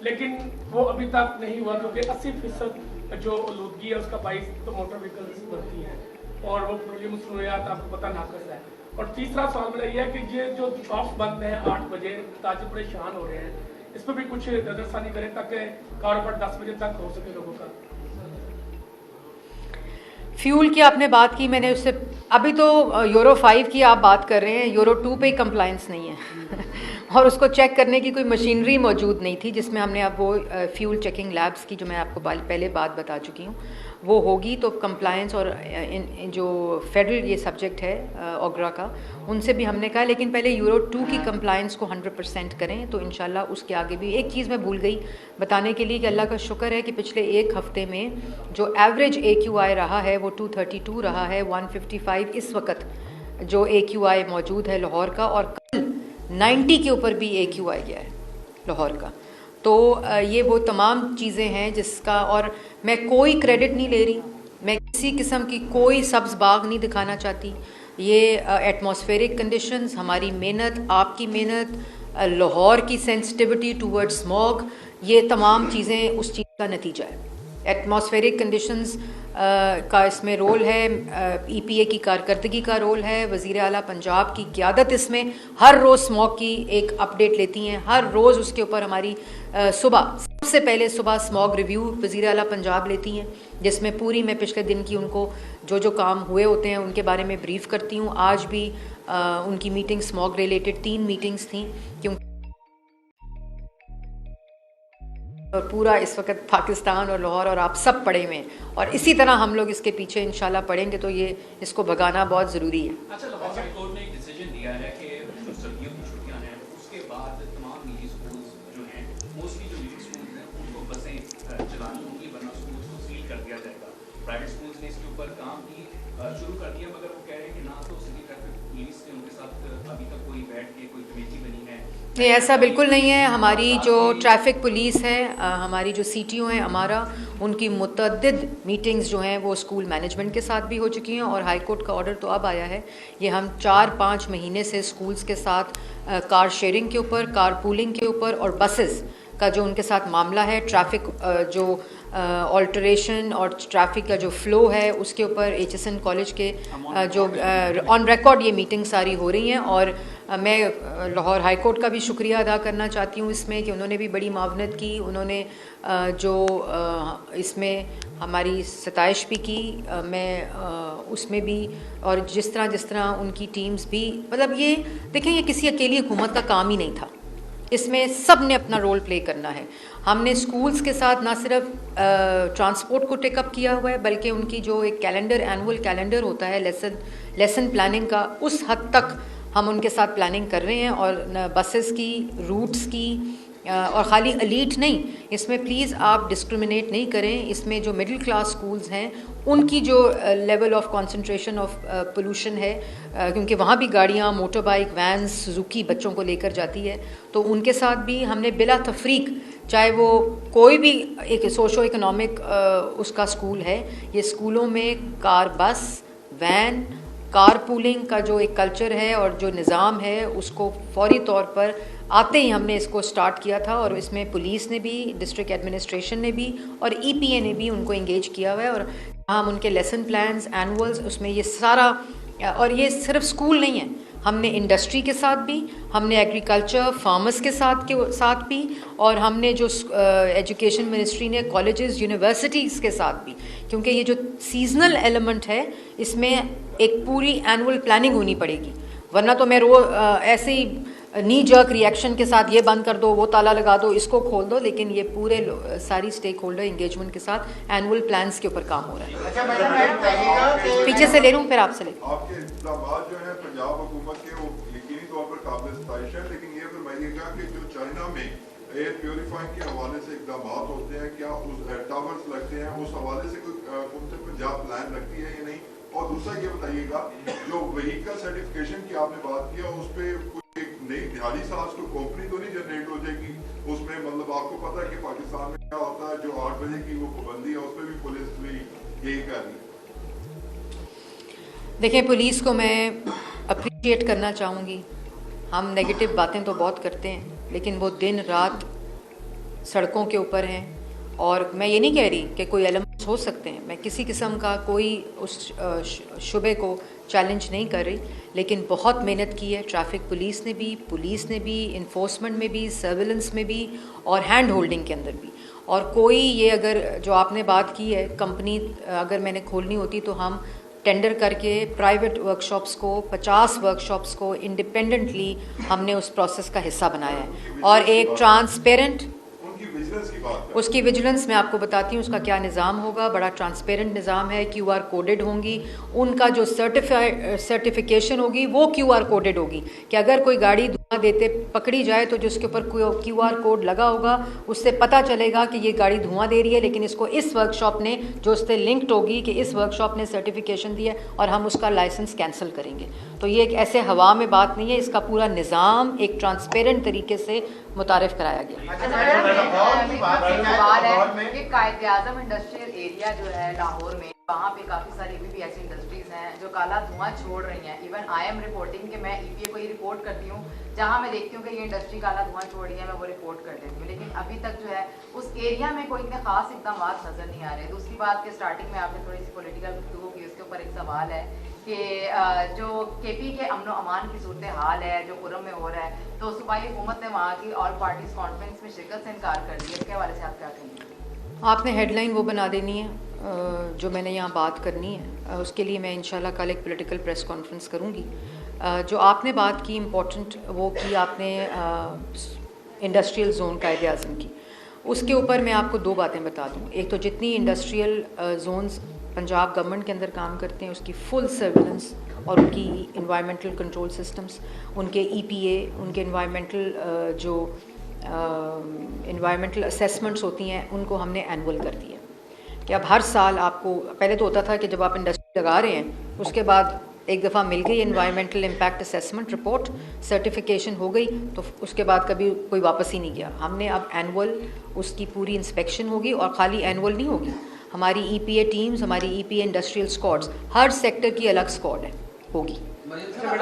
Speaker 2: लेकिन वो अभी तक नहीं हुआ, क्योंकि 80% जो आलूदगी है उसका 22 तो मोटर व्हीकल्स बनती है और वो पेट्रोलियम मसनूआत आपको पता नाकस है। और तीसरा सवाल मेरा ये है कि ये जो शॉप्स बंद हैं 8 बजे, ताजे परेशान हो रहे हैं, इस पर भी कुछ नजरसानी करें ताकि कारोबार 10 बजे तक हो सके लोगों का।
Speaker 1: फ्यूल की आपने बात की, मैंने उससे अभी तो यूरो 5 की आप बात कर रहे हैं, यूरो 2 पे कंप्लायंस नहीं है और उसको चेक करने की कोई मशीनरी मौजूद नहीं थी जिसमें हमने अब वो फ्यूल चेकिंग लैब्स की जो मैं आपको पहले बात बता चुकी हूँ वो होगी तो कंप्लायंस और जो फेडरल ये सब्जेक्ट है ओग्रा का, उनसे भी हमने कहा लेकिन पहले यूरो 2 की कंप्लायंस को 100% करें, तो इंशाल्लाह उसके आगे भी। एक चीज़ मैं भूल गई बताने के लिए कि अल्लाह का शुक्र है कि पिछले एक हफ़्ते में जो एवरेज AQI रहा है वो 232 रहा है, 155 इस वक्त जो AQI मौजूद है लाहौर का, और कल 90 के ऊपर भी AQI गया है लाहौर का। तो ये वो तमाम चीज़ें हैं जिसका, और मैं कोई क्रेडिट नहीं ले रही, मैं किसी किस्म की कोई सब्ज़ बाग नहीं दिखाना चाहती। ये एटमॉस्फेरिक कंडीशंस, हमारी मेहनत, आपकी मेहनत, लाहौर की सेंसिटिविटी टूवर्ड्स स्मॉग, ये तमाम चीज़ें उस चीज़ का नतीजा है। एटमॉस्फेरिक कंडीशंस का इसमें रोल है, EPA की कारकर्दगी का रोल है, वज़ीर आला पंजाब की क़यादत इसमें हर रोज़ स्मॉग की एक अपडेट लेती हैं, हर रोज़ उसके ऊपर हमारी सुबह सबसे पहले सुबह स्मॉग रिव्यू वज़ीर आला पंजाब लेती हैं, जिसमें पूरी मैं पिछले दिन की उनको जो काम हुए होते हैं उनके बारे में ब्रीफ़ करती हूँ। आज भी उनकी मीटिंग स्मॉग रिलेटेड 3 मीटिंग्स थी, क्योंकि और पूरा इस वक्त पाकिस्तान और लाहौर और आप सब पड़े हुए हैं, और इसी तरह हम लोग इसके पीछे इंशाल्लाह पड़ेंगे, तो ये इसको भगाना बहुत ज़रूरी है।
Speaker 3: अच्छा, लाहौर हाई कोर्ट ने एक डिसीजन दिया है कि जो सर्दियों की छुट्टियां हैं उसके बाद तमाम निजी स्कूल्स जो हैं, मोस्टली जो निजी स्कूल्स हैं उनको बसें चलानी होंगी, वरना स्कूल्स को सील कर दिया जाएगा। प्राइवेट स्कूल्स ने इसके ऊपर काम भी शुरू कर दिया, मगर वो कह रहे हैं कि ना तो सिटी ट्रैफिक पुलिस ने उनके साथ अभी तक कोई बैठ के कोई कमेटी बनी है।
Speaker 1: नहीं, ऐसा बिल्कुल नहीं है। हमारी जो ट्रैफिक पुलिस है, हमारी जो CTO हैं हमारा, उनकी मुतअद्दिद मीटिंग्स जो हैं वो स्कूल मैनेजमेंट के साथ भी हो चुकी हैं, और हाई कोर्ट का ऑर्डर तो अब आया है। ये हम 4-5 महीने से स्कूल्स के साथ कार शेयरिंग के ऊपर, कार पूलिंग के ऊपर, और बसेस का जो उनके साथ मामला है, ट्रैफिक जो ऑल्टरेशन और ट्रैफिक का जो फ़्लो है उसके ऊपर HSN कॉलेज के जो ऑन रिकॉर्ड ये मीटिंग सारी हो रही हैं। और मैं लाहौर हाई कोर्ट का भी शुक्रिया अदा करना चाहती हूँ इसमें कि उन्होंने भी बड़ी मावनत की, उन्होंने जो इसमें हमारी सताइश भी की, मैं उसमें भी, और जिस तरह उनकी टीम्स भी, मतलब ये देखें, ये किसी अकेली हुकूमत का काम ही नहीं था, इसमें सब ने अपना रोल प्ले करना है। हमने स्कूल्स के साथ ना सिर्फ ट्रांसपोर्ट को टेकअप किया हुआ है, बल्कि उनकी जो एक कैलेंडर, एनुअल कैलेंडर होता है लेसन प्लानिंग का, उस हद तक हम उनके साथ प्लानिंग कर रहे हैं, और बसेस की, रूट्स की, और ख़ाली एलीट नहीं, इसमें प्लीज़ आप डिस्क्रिमिनेट नहीं करें। इसमें जो मिडिल क्लास स्कूल्स हैं उनकी जो level of concentration of pollution है, क्योंकि वहाँ भी गाड़ियाँ, मोटर बाइक, वैन्स, सुजुकी बच्चों को लेकर जाती है, तो उनके साथ भी हमने बिला तफरीक, चाहे वो कोई भी एक सोशो इकोनॉमिक उसका स्कूल है, ये स्कूलों में कार, बस, वैन, कार पूलिंग का जो एक कल्चर है और जो निज़ाम है उसको फौरी तौर पर आते ही हमने इसको स्टार्ट किया था, और इसमें पुलिस ने भी, डिस्ट्रिक्ट एडमिनिस्ट्रेशन ने भी, और EPA ने भी उनको इंगेज किया हुआ है। और हम उनके लेसन प्लान्स, एनुअल्स, उसमें ये सारा, और ये सिर्फ स्कूल नहीं है, हमने इंडस्ट्री के साथ भी, हमने एग्रीकल्चर फार्मर्स के साथ भी, और हमने जो एजुकेशन मिनिस्ट्री ने कॉलेजेस, यूनिवर्सिटीज़ के साथ भी, क्योंकि ये जो सीजनल एलिमेंट है इसमें एक पूरी एनुअल प्लानिंग होनी पड़ेगी, वरना तो मैं ऐसे ही नी जर्क रिएक्शन के साथ ये बंद कर दो, वो ताला लगा दो, इसको खोल दो, लेकिन ये पूरे सारी स्टेक होल्डर इंगेजमेंट के साथ एनुअल प्लान्स के ऊपर काम हो रहा है।
Speaker 4: अच्छा,
Speaker 1: पीछे से ले लूँ फिर आपसे ले।
Speaker 4: आपके इक़दामात जो है पंजाब हुकूमत के, वो यकीनी तौर पर काबिल सताइश है, लेकिन ये फरमाइएगा कि जो चाइना में एयर प्योरीफाइंग के हवाले से इक़दामात होते हैं, क्या उस टावर्स लगते हैं, उस हवाले से कोई हुकूमत पंजाब प्लान रखती है या नहीं? और दूसरा ये बताइएगा, जो व्हीकल सर्टिफिकेशन की आपने बात किया, उस पर एक नई दिहाड़ी साज को कंपनी तो नहीं जनरेट हो जाएगी उसमें? मतलब आपको पता है कि पाकिस्तान में क्या होता है, जो 8 बजे की वो पाबंदी है, उस पर भी पुलिस भी यही कर रही है।
Speaker 1: देखें, पुलिस को मैं अप्रिशिएट करना चाहूँगी। हम नेगेटिव बातें तो बहुत करते हैं, लेकिन वो दिन रात सड़कों के ऊपर हैं, और मैं ये नहीं कह रही कि कोई एलिमेंट्स हो सकते हैं, मैं किसी किस्म का कोई उस शुबे को चैलेंज नहीं कर रही, लेकिन बहुत मेहनत की है ट्रैफिक पुलिस ने भी, इन्फोर्समेंट में भी, सर्विलेंस में भी, और हैंड होल्डिंग के अंदर भी। और कोई ये, अगर जो आपने बात की है, कंपनी अगर मैंने खोलनी होती तो हम टेंडर करके प्राइवेट वर्कशॉप्स को, 50 वर्कशॉप्स को इंडिपेंडेंटली हमने उस प्रोसेस का हिस्सा बनाया है, और एक ट्रांसपेरेंट।
Speaker 4: उनकी विजिलेंस की बात है।
Speaker 1: उसकी विजिलेंस मैं आपको बताती हूँ उसका क्या निज़ाम होगा। बड़ा ट्रांसपेरेंट निज़ाम है, QR कोडेड होंगी। उनका जो सर्टिफिकेशन होगी वो QR कोडेड होगी कि अगर कोई गाड़ी धुआं देते पकड़ी जाए तो जिसके ऊपर QR कोड लगा होगा उससे पता चलेगा कि ये गाड़ी धुआं दे रही है, लेकिन इसको इस वर्कशॉप ने जो उससे लिंक्ड होगी कि इस वर्कशॉप ने सर्टिफिकेशन दिया और हम उसका लाइसेंस कैंसिल करेंगे। तो ये एक ऐसे हवा में बात नहीं है, इसका पूरा निज़ाम एक ट्रांसपेरेंट तरीके से मुतारिफ कराया गया।
Speaker 5: सवाल है कि कायद-ए-आज़म इंडस्ट्रियल एरिया जो है लाहौर में, वहाँ पे काफ़ी सारी अभी भी ऐसी इंडस्ट्रीज़ हैं जो काला धुआं छोड़ रही हैं। इवन आई एम रिपोर्टिंग कि मैं EPA को ये रिपोर्ट करती हूँ, जहाँ मैं देखती हूँ कि ये इंडस्ट्री काला धुआं छोड़ रही है, मैं वो रिपोर्ट कर देती हूँ, लेकिन अभी तक जो है उस एरिया में कोई इतने खास इकदाम नज़र नहीं आ रहे। दूसरी बात के स्टार्टिंग में आपने थोड़ी सी पॉलिटिकल गुफ्तगू की, उसके ऊपर एक सवाल है कि जो KP के अमन अमान की सूरत हाल है जो खुरम में हो रहा है, तो सूबाई हुकूमत ने वहाँ की ऑल पार्टीज कॉन्फ्रेंस में शिरकत से इनकार कर दिया। इसके हवाले से आप क्या कहेंगे?
Speaker 1: आपने हेडलाइन वो बना देनी है जो मैंने यहाँ बात करनी है, उसके लिए मैं इंशाल्लाह कल एक पॉलिटिकल प्रेस कॉन्फ्रेंस करूँगी। जो आपने बात की इम्पोर्टेंट वो की आपने इंडस्ट्रियल जोन कायद-ए-आज़म की, उसके ऊपर मैं आपको दो बातें बता दूँ। एक तो जितनी इंडस्ट्रियल जोन्स पंजाब गवर्नमेंट के अंदर काम करते हैं उसकी फुल सर्विलेंस और उनकी इन्वायरमेंटल कंट्रोल सिस्टम्स, उनके EPA, उनके इन्वायरमेंटल जो इन्वायरमेंटल असेसमेंट्स होती हैं उनको हमने एनुअल कर दिया कि अब हर साल आपको, पहले तो होता था कि जब आप इंडस्ट्री लगा रहे हैं उसके बाद एक दफ़ा मिल गई environmental impact assessment report, certification हो गई, तो उसके बाद कभी कोई वापस ही नहीं गया। हमने अब एनुअल उसकी पूरी इंस्पेक्शन होगी, और ख़ाली एनुअल नहीं होगी, हमारी EPA टीम्स, हमारी EPA इंडस्ट्रियल स्क्वाड्स, हर सेक्टर की अलग स्क्वाड है होगी,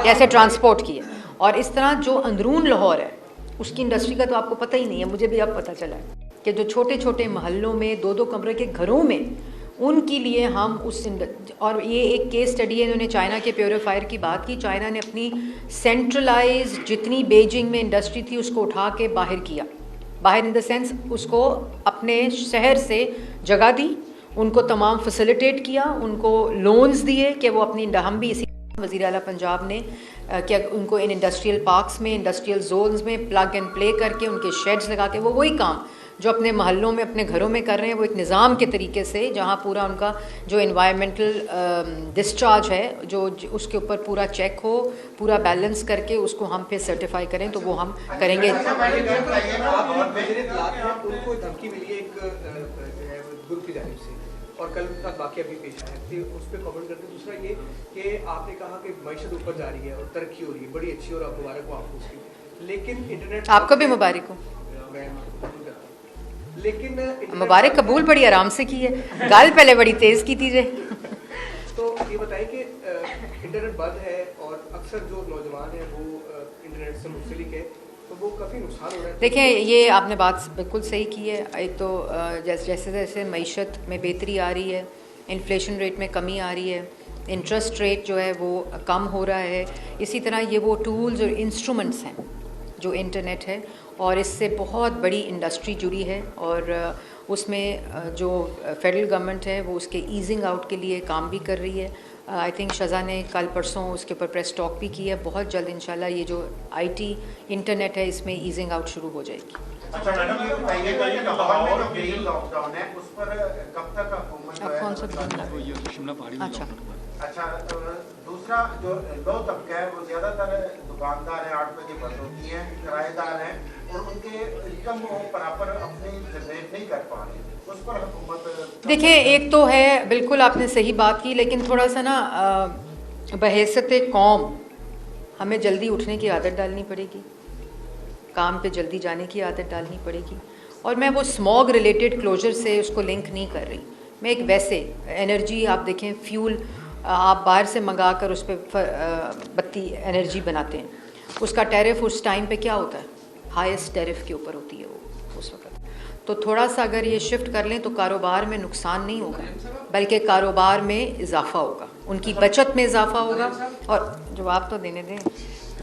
Speaker 1: जैसे ट्रांसपोर्ट की है। और इस तरह जो अंदरून लाहौर है उसकी इंडस्ट्री का तो आपको पता ही नहीं है, मुझे भी अब पता चला है कि जो छोटे छोटे मोहल्लों में 2-2 कमरे के घरों में उनके लिए हम उस, और ये एक केस स्टडी है, इन्होंने चाइना के प्योरीफायर की बात की। चाइना ने अपनी सेंट्रलाइज जितनी बीजिंग में इंडस्ट्री थी उसको उठा के बाहर किया, बाहर इन द सेंस उसको अपने शहर से जगह दी, उनको तमाम फैसिलिटेट किया, उनको लोन्स दिए कि वो अपनी, हम भी इसी वज़ीर आला पंजाब ने क्या उनको इन इंडस्ट्रियल पार्क्स में, इंडस्ट्रियल जोन्स में प्लग एंड प्ले करके उनके शेड्स लगा के वो वही काम जो अपने महल्लों में अपने घरों में कर रहे हैं, वो एक निज़ाम के तरीके से, जहाँ पूरा उनका जो इन्वायरमेंटल डिस्चार्ज है जो उसके ऊपर पूरा चेक हो, पूरा बैलेंस करके उसको हम फिर सर्टिफाई करें, तो वो हम करेंगे।
Speaker 6: उनको धमकी मिली एक ग्रुप की जानिब से और कल उनका वाक़या भी पेश आया, तो उस पर कमेंट करते। दूसरा ये कि आपने कहा कि मईशत ऊपर जा रही है और तरक्की हो रही है, बड़ी अच्छी, और आप मुबारक हो आपको उसकी, लेकिन इंटरनेट
Speaker 1: आपको भी मुबारक हो,
Speaker 6: लेकिन
Speaker 1: मुबारक कबूल बड़ी आराम से की है, गाल पहले बड़ी तेज़ की थी।
Speaker 6: तो ये बताइए कि इंटरनेट बंद है और अक्सर जो नौजवान हैं वो इंटरनेट से मुंसलिक है, तो वो काफ़ी नुकसान हो रहा है।
Speaker 1: देखिए, ये आपने बात बिल्कुल सही की है। एक तो जैसे जैसे मईशत में बेहतरी आ रही है, इन्फ्लेशन रेट में कमी आ रही है, इंटरेस्ट रेट जो है वो कम हो रहा है, इसी तरह ये वो टूल्स और इंस्ट्रूमेंट्स हैं जो इंटरनेट है, और इससे बहुत बड़ी इंडस्ट्री जुड़ी है, और उसमें जो फेडरल गवर्नमेंट है वो उसके ईजिंग आउट के लिए काम भी कर रही है। आई थिंक शज़ा ने कल परसों उसके ऊपर प्रेस टॉक भी की है। बहुत जल्द इंशाल्लाह ये जो IT इंटरनेट है इसमें ईजिंग आउट शुरू हो जाएगी।
Speaker 7: अच्छा मैडम, ये बताइए कि लाहौर में जो लॉकडाउन है उस पर कब तक हुकूमत
Speaker 1: अब कौन सा
Speaker 3: शिमला पहाड़ी
Speaker 7: अच्छा, दूसरा जो लो तबका है वो ज़्यादातर दुकानदार हैं, 8 बजे बंद होती हैं, किराएदार हैं और उनके इनकम वो बराबर अपनी जनरेट नहीं कर पा रहे, उस पर हुकूमत।
Speaker 1: देखिए, एक तो है, बिल्कुल आपने सही बात की, लेकिन थोड़ा सा ना बहैसियत कौम हमें जल्दी उठने की आदत डालनी पड़ेगी, काम पे जल्दी जाने की आदत डालनी पड़ेगी। और मैं वो स्मॉग रिलेटेड क्लोजर से उसको लिंक नहीं कर रही, मैं एक वैसे एनर्जी, आप देखें फ्यूल आप बाहर से मंगा कर उस पर बत्ती एनर्जी बनाते हैं, उसका टैरिफ उस टाइम पे क्या होता है, हाईएस्ट टैरिफ के ऊपर होती है वो उस वक्त। तो थोड़ा सा अगर ये शिफ्ट कर लें तो कारोबार में नुकसान नहीं होगा, बल्कि कारोबार में इजाफा होगा, उनकी बचत में इजाफा होगा, और जवाब तो देने दें,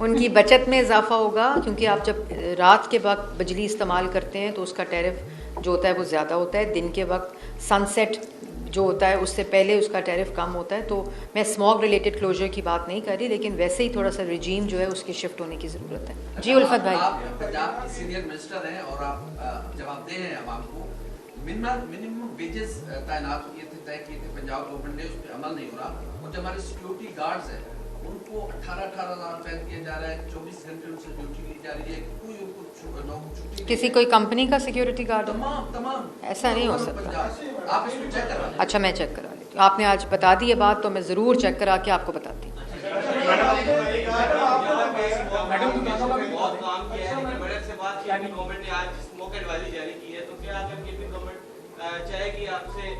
Speaker 1: उनकी बचत में इजाफा होगा, क्योंकि आप जब रात के वक्त बिजली इस्तेमाल करते हैं तो उसका टैरिफ जो होता है वो ज़्यादा होता है, दिन के वक्त सनसेट जो होता है उससे पहले उसका टैरिफ कम होता है। तो मैं स्मॉग रिलेटेड क्लोजर की बात नहीं कर रही, लेकिन वैसे ही थोड़ा सा रिजीम जो है उसके शिफ्ट होने की ज़रूरत है। जी उल्फत भाई,
Speaker 8: आप पंजाब के सीनियर मिनिस्टर हैं और आप जवाबदेह हैं आवाम को। मिनिमम वेजेस तैनात किए थे, तय किए थे पंजाब गवर्नमेंट ने, उस पर अमल नहीं हो रहा। और जो हमारे सिक्योरिटी गार्ड्स हैं उनको 18,000 रुपए दिया जा रहा है, 24 घंटे उनसे ड्यूटी ली जा रही है, कोई उनको छुट्टी
Speaker 1: किसी कोई कंपनी का सिक्योरिटी गार्ड?
Speaker 8: तमाम
Speaker 1: ऐसा नहीं हो सकता।
Speaker 8: पंजाब आप इसको चेक करवा लें।
Speaker 1: अच्छा, मैं चेक करा लेती हूँ। आपने आज बता दी है बात, तो मैं ज़रूर चेक करा के आपको बताती हूँ।
Speaker 2: मैडम को क्या होगा?
Speaker 9: बहुत काम किया है, लेकिन बड़े से बात किया कि गवर्नमेंट ने आज स्मोक एडवाइजरी जारी की है, तो क्या अगर केपी गवर्नमेंट चाहेगी आपसे इस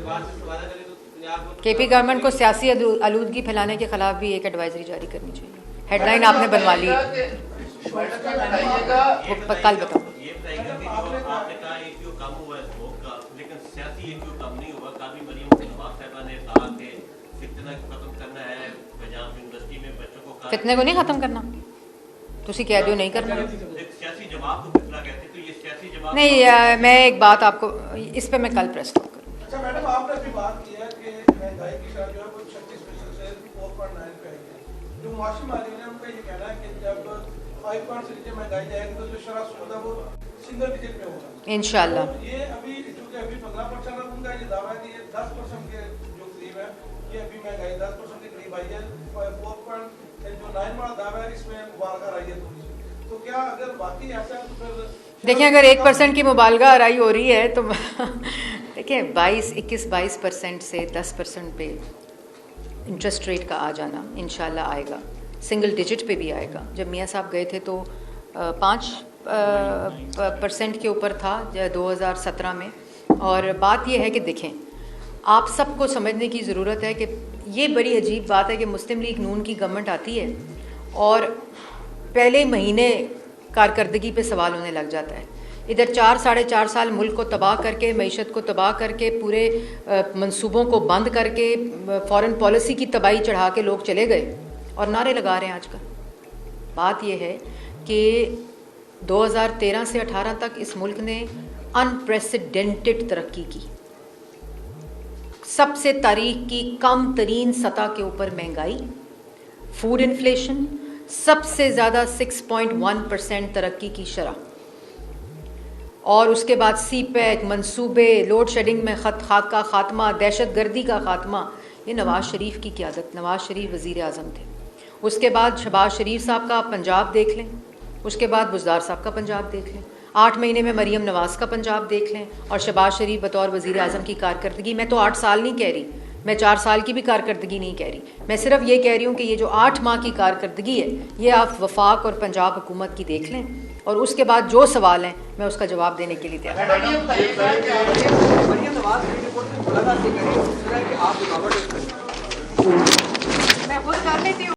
Speaker 9: बात से वादा करे तो पंजाब को
Speaker 1: केपी गवर्नमेंट को सियासी आलूदगी फैलाने के खिलाफ भी एक एडवाइजरी जारी करनी चाहिए। हेडलाइन आपने बनवा ली, वो कल बताओ।
Speaker 9: ये बताइएगा कि जो आपने कहा एटीओ कम हुआ है स्मोक का, लेकिन सियासी एटीओ कम नहीं हुआ। काफी मरियम नवाज साहबा ने कहा कि फितना को खत्म करना है, पंजाब यूनिवर्सिटी में बच्चों को
Speaker 1: फितने को नहीं ख़त्म करना, तुसी कह रहे हो नहीं करना।
Speaker 9: एक सियासी जवाब को फितना कहते हैं, तो ये सियासी जवाब
Speaker 1: नहीं, मैं एक बात आपको इस पे मैं कल प्रेस करूँ।
Speaker 10: अच्छा मैडम, आपने अभी बात की है कि महंगाई की शरह जो है वो 36% से 4.9 पे आई है। जो मुआशी मालिक है उनका ये कहना है कि जब 5% से नीचे महंगाई जाएगी तो जो शरह सूद है वो सिंगल डिजिट में होगा
Speaker 1: इंशाल्लाह।
Speaker 10: तो ये अभी चूंकि अभी 15% है, उनका ये दावा है कि ये 10% के जो करीब है, ये अभी महंगाई 10% के करीब आई है। 4.9 वाला दावा है, इसमें मुबालगा आई है थोड़ी सी। तो क्या अगर वाकई ऐसा है तो फिर
Speaker 1: देखिए, अगर 1% की मुबालगा आराई हो रही है तो देखिए 21-22% से 10% पे इंटरेस्ट रेट का आ जाना इंशाल्लाह आएगा, सिंगल डिजिट पे भी आएगा। जब मियाँ साहब गए थे तो 5% के ऊपर था 2017 में। और बात यह है कि देखें, आप सबको समझने की ज़रूरत है कि ये बड़ी अजीब बात है कि मुस्लिम लीग नून की गवर्नमेंट आती है और पहले महीने कारकर्दगी पे सवाल होने लग जाता है। इधर 4-4.5 साल मुल्क को तबाह करके, मईशत को तबाह करके, पूरे मंसूबों को बंद करके, फॉरेन पॉलिसी की तबाही चढ़ा के लोग चले गए और नारे लगा रहे हैं आजकल। बात यह है कि 2013 से 18 तक इस मुल्क ने अनप्रेसिडेंटेड तरक्की की, सबसे तारीख की कम तरीन सतह के ऊपर महंगाई, फूड इन्फ्लेशन, सबसे ज़्यादा 6.1% तरक्की की शरह, और उसके बाद CPEC, मंसूबे, लोड शेडिंग में खाक का ख़ात्मा, दहशत गर्दी का ख़ात्मा। ये नवाज़ शरीफ की क़यादत, नवाज़ शरीफ वज़ीर आज़म थे। उसके बाद शहबाज शरीफ साहब का पंजाब देख लें, उसके बाद बुज़दार साहब का पंजाब देख लें, 8 महीने में मरीम नवाज़ का पंजाब देख लें, और शहबाज शरीफ बतौर वज़ीर आज़म की कारकर्दगी, मैं तो 8 साल नहीं कह रही, मैं 4 साल की भी कारकर्दगी नहीं कह रही, मैं सिर्फ ये कह रही हूँ कि ये जो 8 माह की कारकर्दगी है, ये आप वफाक और पंजाब हुकूमत की देख लें, और उसके बाद जो सवाल हैं मैं उसका जवाब देने के लिए तैयार हूँ।
Speaker 6: मरियम नवाज की रिपोर्ट में मुलाकात नहीं करी, उस तरह की आप रुकावट
Speaker 1: मैं खुद कर लेती हूँ।